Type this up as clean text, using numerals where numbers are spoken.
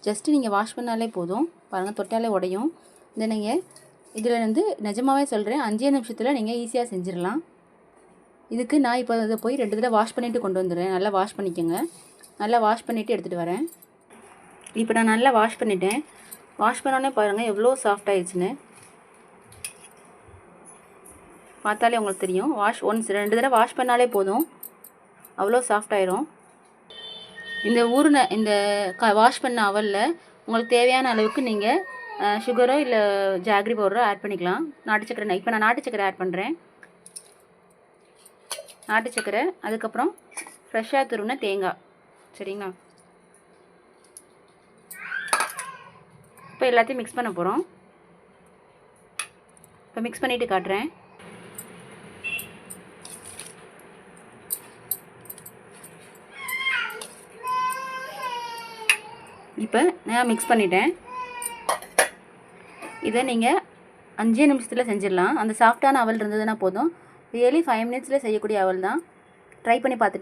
Just நீங்கள் wash பண்ணாலே போதும். பாருங்கள், தொட்டாலே உடையும். இதை நீங்கள் இதில் நிஜமாகவே சொல்கிறேன், 5 நிமிஷத்தில் நீங்கள் ஈஸியாக செஞ்சிடலாம். இதுக்கு நான் இப்போ இதை போய் 2 தடவை வாஷ் பண்ணிவிட்டு கொண்டு வந்துடுறேன். நல்லா வாஷ் பண்ணிக்கோங்க. நல்லா வாஷ் பண்ணிவிட்டு எடுத்துகிட்டு வரேன். இப்போ நான் நல்லா வாஷ் பண்ணிட்டேன். வாஷ் பண்ணோன்னே பாருங்கள் எவ்வளோ சாஃப்டாகிடுச்சுன்னு. பார்த்தாலே உங்களுக்கு தெரியும். 2 தடவை வாஷ் பண்ணாலே போதும், அவ்வளோ சாஃப்டாயிரும். இந்த வாஷ் பண்ண அவலில் உங்களுக்கு தேவையான அளவுக்கு நீங்கள் சுகரோ இல்லை ஜாகரி பவுடரோ ஆட் பண்ணிக்கலாம். இப்போ நான் நாட்டு சக்கரை ஆட் பண்ணுறேன். நாட்டு சக்கரை, அதுக்கப்புறம் ஃப்ரெஷ்ஷாக துருவின தேங்காய். சரிங்களா? இப்போ எல்லாத்தையும் மிக்ஸ் பண்ண போகிறோம். இப்போ மிக்ஸ் பண்ணிவிட்டு காட்டுறேன். இப்போ நான் மிக்ஸ் பண்ணிட்டேன். இதை நீங்கள் 5 நிமிஷத்தில் செஞ்சிடலாம். அந்த சாஃப்டான அவல் இருந்ததுன்னா போதும். ரியலி 5 மினிட்ஸில் செய்யக்கூடிய அவல் தான். ட்ரை பண்ணி பார்த்துட்டு